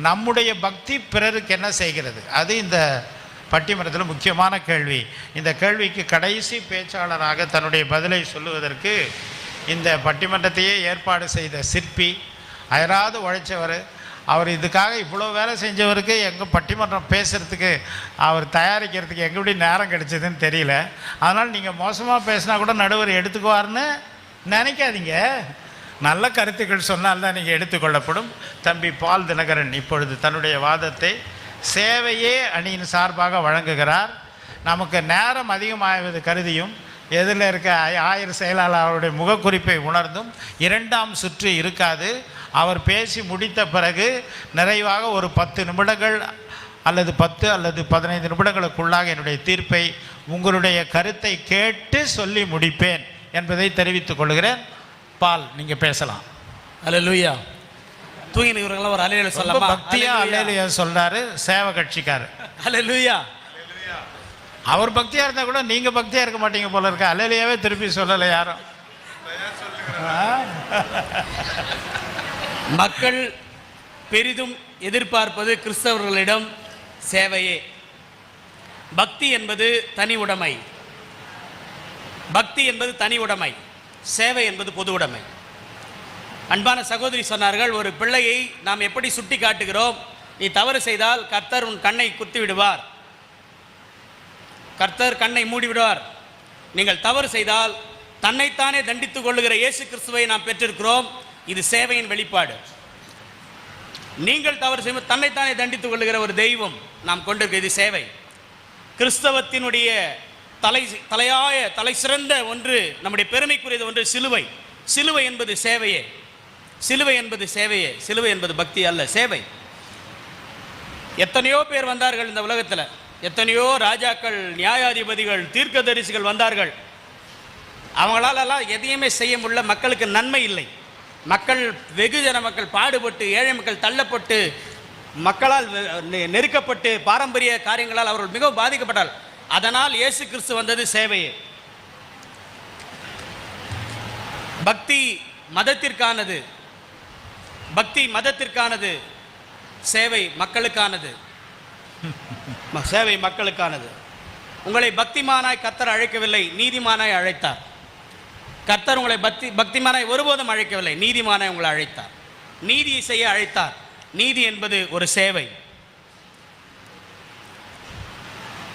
நம்முடைய பக்தி பிறருக்கு என்ன செய்கிறது? அது இந்த பட்டிமன்றத்தில் முக்கியமான கேள்வி. இந்த கேள்விக்கு கடைசி பேச்சாளராக தன்னுடைய பதிலை சொல்லுவதற்கு இந்த பட்டிமன்றத்தையே ஏற்பாடு செய்த சிற்பி, அயராது உழைச்சவர், அவர் இதுக்காக இவ்வளோ வேலை செஞ்சவருக்கு எங்கள் பட்டிமன்றம் பேசுகிறதுக்கு, அவர் தயாரிக்கிறதுக்கு எப்படி நேரம் கிடைச்சதுன்னு தெரியல. அதனால் நீங்கள் மோசமாக பேசினா கூட நடுவர் எடுத்துக்குவார்னு நினைக்காதீங்க. நல்ல கருத்துக்கள் சொன்னால்தான் நீங்கள் எடுத்துக்கொள்ளப்படும். தம்பி பால் தினகரன் இப்பொழுது தன்னுடைய வாதத்தை சேவையே அணியின் சார்பாக வழங்குகிறார். நமக்கு நேரம் அதிகமாகுவது கருதியும் எதில் இருக்க ஆயர் செயலாளர் அவருடைய முகக்குறிப்பை உணர்ந்தும் 2ஆம் சுற்று இருக்காது. அவர் பேசி முடித்த பிறகு நிறைவாக ஒரு 10 நிமிடங்கள் அல்லது 10 அல்லது 15 நிமிடங்களுக்குள்ளாக என்னுடைய தீர்ப்பை உங்களுடைய கருத்தை கேட்டு சொல்லி முடிப்பேன் என்பதை தெரிவித்துக் கொள்கிறேன். பால், நீங்கள் பேசலாம். அல்லேலூயா. தூங்கினவர்களாம் ஒரு அல்லேலூயா சொல்லலாமா? பக்தியா அல்லேலூயா சொல்றாரு சேவை கட்சிக்காரு. அல்லேலூயா. அவர் பக்தியா இருந்தா கூட நீங்க பக்தியா இருக்க மாட்டீங்க போல இருக்க. அல்லேலூயாவே திருப்பி சொல்லலை யாரும். மக்கள் பெரிதும் எதிர்பார்ப்பது கிறிஸ்தவர்களிடம் சேவையே. பக்தி என்பது தனி உடைமை. பக்தி என்பது தனி உடைமை, சேவை என்பது பொது உடைமை. அன்பான சகோதரி சொன்னார்கள், ஒரு பிள்ளையை நாம் எப்படி சுட்டி காட்டுகிறோம், நீ தவறு செய்தால் கர்த்தர் உன் கண்ணை குத்தி விடுவார், கர்த்தர் கண்ணை மூடிவிடுவார். நீங்கள் தவறு செய்தால் தன்னைத்தானே தண்டித்துக் கொள்ளுகிற இயேசு கிறிஸ்துவை நாம் பெற்றிருக்கிறோம். இது சேவையின் வெளிப்பாடு. நீங்கள் தவறு செய்யும் தன்னைத்தானே தண்டித்துக் கொள்ளுகிற ஒரு தெய்வம் நாம் கொண்டிருக்க, இது சேவை. கிறிஸ்தவத்தினுடைய தலை சிறந்த ஒன்று, நம்முடைய பெருமைக்குரியது ஒன்று சிலுவை. சிலுவை என்பது சேவையே. சிலுவை என்பது சேவையே. சிலுவை என்பது பக்தி அல்ல, சேவை. எத்தனையோ பேர் வந்தார்கள் இந்த உலகத்தில், எத்தனையோ ராஜாக்கள், நியாயாதிபதிகள், தீர்க்கதரிசிகள் வந்தார்கள். அவங்களாலெல்லாம் எதையுமே செய்ய முடியல. மக்களுக்கு நன்மை இல்லை. மக்கள், வெகுஜன மக்கள் பாடுபட்டு, ஏழை மக்கள் தள்ளப்பட்டு, மக்களால் நெருக்கப்பட்டு, பாரம்பரிய காரியங்களால் அவர்கள் மிகவும் பாதிக்கப்பட்டார். அதனால் இயேசு கிறிஸ்து வந்தது சேவையே. பக்தி மதத்திற்கானது, பக்தி மதத்திற்கானது, சேவை மக்களுக்கானது. சேவை மக்களுக்கானது. உங்களை பக்திமானாய் கர்த்தர் அழைக்கவில்லை, நீதிமானாய் அழைத்தார். கர்த்தர் உங்களை பக்திமானாய் ஒருபோதும் அழைக்கவில்லை, நீதிமானாய் உங்களை அழைத்தார். நீதியை செய்ய அழைத்தார். நீதி என்பது ஒரு சேவை.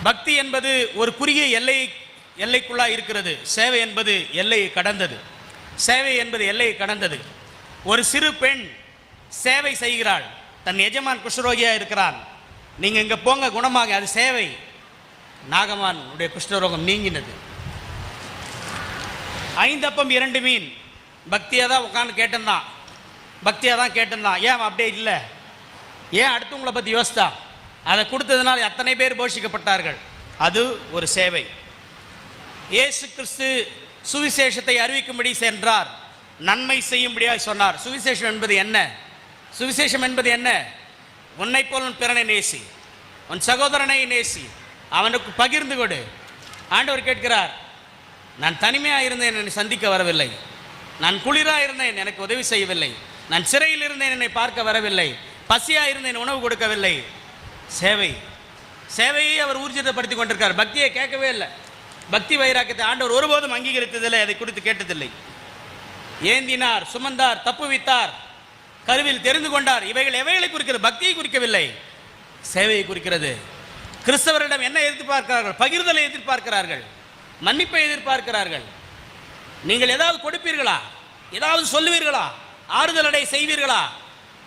பக்தி என்பது ஒரு குறுகிய எல்லைக்குள்ளா இருக்கிறது. சேவை என்பது எல்லையை கடந்தது. சேவை என்பது எல்லையை கடந்தது. ஒரு சிறு பெண் சேவை செய்கிறாள். தன் எஜமான் குஷ்டரோகியா இருக்கிறான், நீங்க இங்க போங்க குணமாக, அது சேவை. நாகமான் உடைய குஷ்டரோகம் நீங்கினது. 5 அப்பம் 2 மீன். பக்தியாக தான் உட்காந்து கேட்டிருந்தான், பக்தியாக தான் கேட்டிருந்தான். ஏன் அப்படியே இல்லை? ஏன் அடுத்தவங்களை பற்றி யோசித்தா? அதை கொடுத்ததுனால அத்தனை பேர் போஷிக்கப்பட்டார்கள். அது ஒரு சேவை. இயேசு கிறிஸ்து சுவிசேஷத்தை அறிவிக்கும்படி சென்றார், நன்மை செய்யும்படியாக சொன்னார். சுவிசேஷம் என்பது என்ன? சுவிசேஷம் என்பது என்ன? உன்னை போல் உன் பிறனை நேசி, உன் சகோதரனை நேசி, அவனுக்கு பகிர்ந்து கொடு. ஆண்டவர் கேட்கிறார், நான் தனிமையாக இருந்தேன், என்னை சந்திக்க வரவில்லை. நான் குளிராக இருந்தேன், எனக்கு உதவி செய்யவில்லை. நான் சிறையில் இருந்தேன், என்னை பார்க்க வரவில்லை. பசியாக இருந்தேன், உணவு கொடுக்கவில்லை. சேவை, சேவையை அவர் ஊர்ஜிதப்படுத்தி கொண்டிருக்கார். பக்தியை கேட்கவே இல்லை. பக்தி வைராக்கியத்தை ஆண்டவர் ஒருபோதும் அங்கீகரித்ததில்லை, அதை குறித்து கேட்டதில்லை. ஏந்தினார், சுமந்தார், தப்புவித்தார், கருவில் தெரிந்து கொண்டார். இவைகள் எவைகளை குறிக்கிறது? பக்தியை குறிக்கவில்லை, சேவையை குறிக்கிறது. கிறிஸ்தவரிடம் என்ன எதிர்பார்க்கிறார்கள்? பகிர்தலை எதிர்பார்க்கிறார்கள், மன்னிப்பை எதிர்பார்க்கிறார்கள். நீங்கள் ஏதாவது கொடுப்பீர்களா? ஏதாவது சொல்லுவீர்களா? ஆறுதலடை செய்வீர்களா?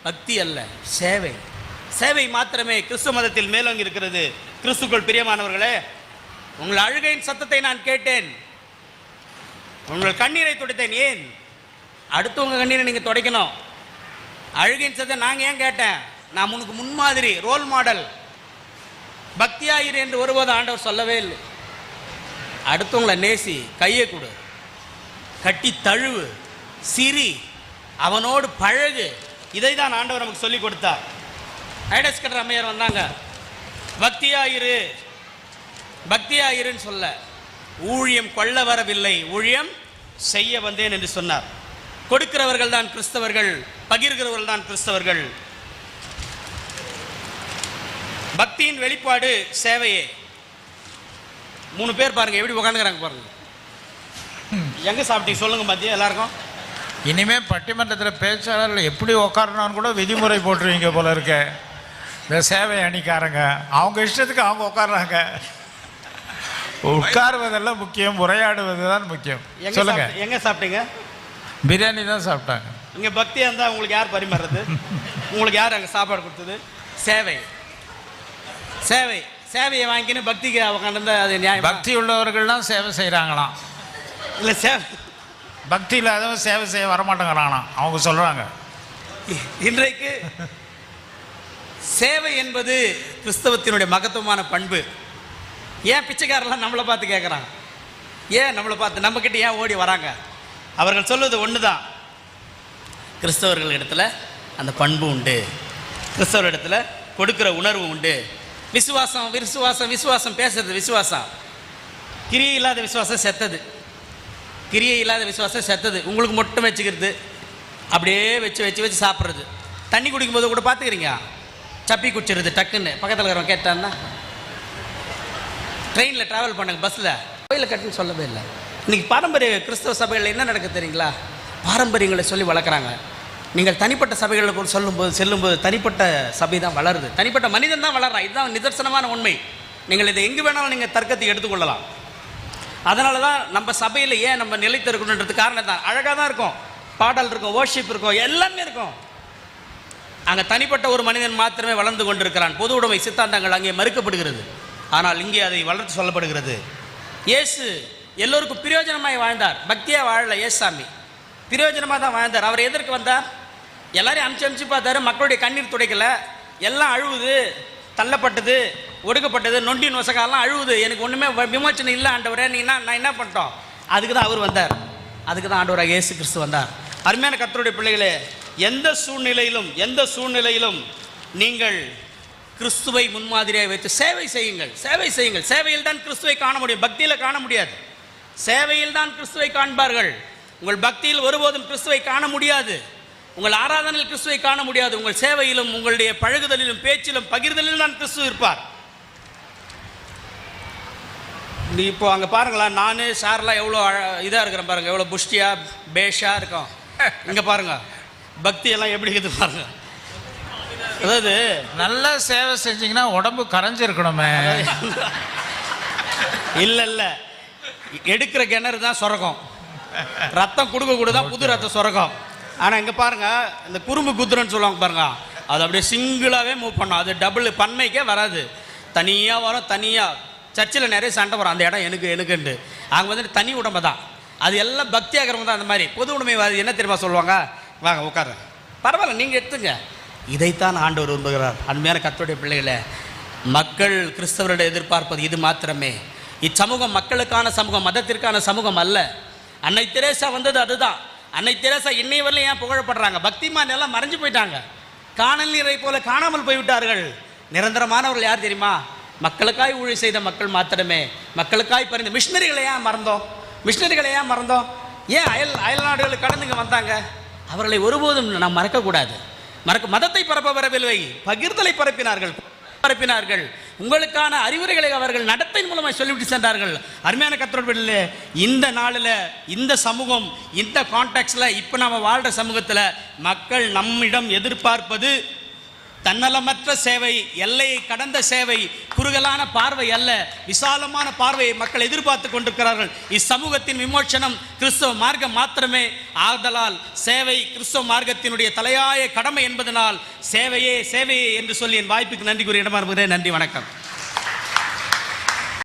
பக்தி அல்ல, சேவை. சேவை மாத்திரமே கிறிஸ்துவ மதத்தில் மேலோங்கி இருக்கிறது. கிறிஸ்துக்குள் பிரியமானவர்களே, உங்கள் அழுகையின் சத்தத்தை நான் கேட்டேன், உங்கள் கண்ணீரை துடைத்தேன். ஏன்? அடுத்து உங்கள் கண்ணீரை நீங்கள் துடைக்கணும். அழுகையின் சத்தத்தை நாங்கள் ஏன் கேட்டேன்? நான் உனக்கு முன்மாதிரி, ரோல் மாடல். பக்தியாயிரு என்று ஒருபோது ஆண்டவர் சொல்லவே இல்லை. அடுத்தவங்களை நேசி, கையை கொடு, கட்டி தழுவு, சிரி, அவனோடு பழகு. இதை தான் ஆண்டவர் நமக்கு சொல்லி கொடுத்தார். ஐடஸ் கட்டர் அம்மையார் வந்தாங்க, பக்தியாயிரு, பக்தியாயிருன்னு சொல்ல, ஊழியம் கொள்ள வரவில்லை, ஊழியம் செய்ய வந்தேன் என்று சொன்னார். கொடுக்கிறவர்கள் தான் கிறிஸ்தவர்கள், பகிர்கிறவர்கள் தான் கிறிஸ்தவர்கள். பக்தியின் வெளிப்பாடு சேவையே. 3 பேர் பாருங்க எப்படி உட்காந்துக்கிறாங்க பாருங்க. எங்க சாப்பிட்டீங்க சொல்லுங்க மத்தியம் எல்லாருக்கும். இனிமேல் பட்டிமன்றத்தில் பேச்சாளர்கள் எப்படி உட்காரணும்னு கூட விதிமுறை போட்டுருவீங்க போல இருக்க. இந்த சேவை அணிக்காரங்க அவங்க இஷ்டத்துக்கு அவங்க உட்கார்றாங்க. உட்காருவதெல்லாம் முக்கியம், உரையாடுவது தான் முக்கியம். சொல்லுங்க, எங்க சாப்பிட்டீங்க? பிரியாணி தான் சாப்பிட்டாங்க. இங்கே பக்தியாக இருந்தால் உங்களுக்கு யார் பரிமாறுறது? உங்களுக்கு யார் அங்கே சாப்பாடு கொடுத்தது? சேவை. சேவை சேவையை வாங்கிக்கின்னு பக்திக்கு உட்காந்து அது நியாயம். பக்தி உள்ளவர்கள்லாம் சேவை செய்கிறாங்களாம். இல்லை சேவை பக்தி இல்லாதவங்க சேவை செய்ய வரமாட்டேங்கிறாங்களாம் அவங்க சொல்கிறாங்க. இன்றைக்கு சேவை என்பது கிறிஸ்தவத்தினுடைய மகத்துவமான பண்பு. ஏன் பிச்சைக்காரெல்லாம் நம்மளை பார்த்து கேட்குறாங்க? ஏன் நம்மளை பார்த்து நம்மக்கிட்ட ஏன் ஓடி வராங்க? அவர்கள் சொல்வது ஒன்று தான், கிறிஸ்தவர்கள் இடத்துல அந்த பண்பு உண்டு, கிறிஸ்தவர் இடத்துல கொடுக்குற உணர்வு உண்டு. விசுவாசம் விசுவாசம் விசுவாசம் பேசுறது விசுவாசம். கிரியை இல்லாத விசுவாசம் செத்தது. கிரியை இல்லாத விசுவாசம் செத்தது. உங்களுக்கு மட்டும் வச்சுக்கிறது, அப்படியே வச்சு வச்சு வச்சு சாப்பிட்றது. தண்ணி குடிக்கும்போது கூட பார்த்துக்கிறீங்க, சப்பி குடிச்சிருது டக்குன்னு. பக்கத்தில் இருக்கிறவங்க கேட்டான்னா, ட்ரெயினில் ட்ராவல் பண்ணுங்க, பஸ்ஸில் கோயிலில் கட்டுன்னு சொல்லவே இல்லை. இன்றைக்கி பாரம்பரிய கிறிஸ்தவ சபைகளில் என்ன நடக்குது தெரியுங்களா? பாரம்பரியங்களை சொல்லி வளர்க்குறாங்க. நீங்கள் தனிப்பட்ட சபைகளில் கூட செல்லும்போது தனிப்பட்ட சபை தான் வளருது, தனிப்பட்ட மனிதன் தான் வளர்றான். இதுதான் நிதர்சனமான உண்மை. நீங்கள் இதை எங்கு வேணாலும் நீங்கள் தர்க்கத்தை எடுத்துக்கொள்ளலாம். அதனால தான் நம்ம சபையில் ஏன் நம்ம நிலைத்திருக்கணுன்றது காரணம் தான். அழகாக தான் இருக்கும், பாடல் இருக்கும், வர்ஷிப் இருக்கும், எல்லாமே இருக்கும். அங்கே தனிப்பட்ட ஒரு மனிதன் மாத்திரமே வளர்ந்து கொண்டிருக்கிறான். பொது உடைமை சித்தாந்தங்கள் அங்கே மறுக்கப்படுகிறது. ஆனால் இங்கே அதை வளர்த்து சொல்லப்படுகிறது. இயேசு எல்லோருக்கும் பிரயோஜனமாய் வாழ்ந்தார். பக்தியாக வாழல இயேசுசாமி, பிரயோஜனமாக தான் வாழ்ந்தார். அவர் எதற்கு வந்தார்? எல்லாரையும் அமுச்சு பார்த்தாரு, மக்களுடைய கண்ணீர் துடைக்கல. எல்லாம் அழுவுது, தள்ளப்பட்டது, ஒடுக்கப்பட்டது, நொண்டி நொசகாலாம் அழுவுது. எனக்கு ஒன்றுமே விமோச்சனை இல்லை ஆண்டவரே, நான் என்ன பண்ணிட்டோம்? அதுக்கு தான் அவர் வந்தார். அதுக்கு தான் ஆண்டவராக இயேசு கிறிஸ்து வந்தார். அருமையான கர்த்தருடைய பிள்ளைகளே, எந்த சூழ்நிலையிலும் நீங்கள் கிறிஸ்துவை முன்மாதிரியாக வைத்து சேவை செய்யுங்கள். சேவை செய்யுங்கள். சேவையில் தான் கிறிஸ்துவை காண முடியும், பக்தியில் காண முடியாது. சேவையில் தான் கிறிஸ்துவை காண்பார்கள். உங்கள் பக்தியில் ஒருபோதும் கிறிஸ்துவை காண முடியாது. உங்கள் ஆராதனையில் கிறிஸ்துவை காண முடியாது. உங்கள் சேவையிலும் உங்களுடைய பழகுதலிலும் பேச்சிலும் பகிர்தலிலும் தான் கிறிஸ்து இருப்பார். இப்போ அங்கே பாருங்களா, நான் சார்லாம் எவ்வளோ இதாக இருக்கிறேன் பாருங்கள், எவ்வளோ புஷ்டியாக பேஷாக இருக்கும். இங்கே பாருங்கள் பக்தியெல்லாம் எப்படி இருக்குது பாருங்கள். அதாவது நல்லா சேவை செஞ்சீங்கன்னா உடம்பு கரைஞ்சிருக்கணுமே. இல்லை எடுக்கிற கிணறு தான் சுரக்கும், ரத்தம் கொடுக்க கூட தான் புது ரத்தம் சுரக்கும். ஆனால் இங்கே பாருங்கள், இந்த குறும்பு குத்துறன்னு சொல்லுவாங்க பாருங்க, அது அப்படியே சிங்கிளாகவே மூவ் பண்ணும். அது டபுள் பன்மைக்கே வராது, தனியாக வரும். தனியாக சர்ச்சில் நிறைய சண்டை வரும், அந்த இடம் எனக்குன்ட்டு. அங்கே வந்துட்டு தனி உடம்பு தான். அது எல்லாம் பக்தியாகிறவங்க தான். அந்த மாதிரி பொது உடைமைவாதி என்ன தெரியுமா சொல்லுவாங்க? வாங்க உட்கார, பரவாயில்ல நீங்கள் எடுத்துங்க. இதைத்தான் ஆண்டவர் விரும்புகிறார். அருமையான கர்த்தருடைய பிள்ளைகளை, மக்கள் கிறிஸ்தவர்களை எதிர்பார்ப்பது இது மாத்திரமே. இச்சமூகம் மக்களுக்கான சமூகம், மதத்திற்கான சமூகம் அல்ல. அன்னை தெரேசா வந்தது அதுதான். அன்னை தெரேசா இன்னை வரலையும் ஏன் புகழப்படுறாங்க? பக்திமான் எல்லாம் மறைஞ்சு போயிட்டாங்க, காணல் நீரை போல காணாமல் போய்விட்டார்கள். நிரந்தரமானவர்கள் யார் தெரியுமா? மக்களுக்காய் ஊழிய செய்த மக்கள் மாத்திரமே. மக்களுக்காய் பரிந்து மிஷினரிகளை ஏன் மறந்தோம்? ஏன் அயல் நாடுகளுக்கு கடந்துங்க வந்தாங்க? அவர்களை ஒருபோதும் நாம் மறக்கக்கூடாது. மதத்தை பரப்ப வரவில்லை, பகிர்தலை பரப்பினார்கள். உங்களுக்கான அறிவுரைகளை அவர்கள் நடத்தையின் மூலமாக சொல்லிவிட்டு சென்றார்கள். அருமையான கர்த்தருடைய இந்த நாளில், இந்த சமூகம், இந்த கான்டெக்ட்ல, இப்போ நாம் வாழ்கிற சமூகத்தில் மக்கள் நம்மிடம் எதிர்பார்ப்பது தன்னலமற்ற சேவை, எல்லையை கடந்த சேவை, குறுகலான பார்வை அல்ல, விசாலமான பார்வையை மக்கள் எதிர்பார்த்து கொண்டிருக்கிறார்கள். இச்சமூகத்தின் விமோசனம் கிறிஸ்தவ மார்க்கம் மாத்திரமே. ஆதலால் சேவை கிறிஸ்தவ மார்க்கத்தினுடைய தலையாய கடமை என்பதனால் சேவையே என்று சொல்லி என் வாய்ப்புக்கு நன்றி கூறி இடமாறுகிறேன். நன்றி, வணக்கம்.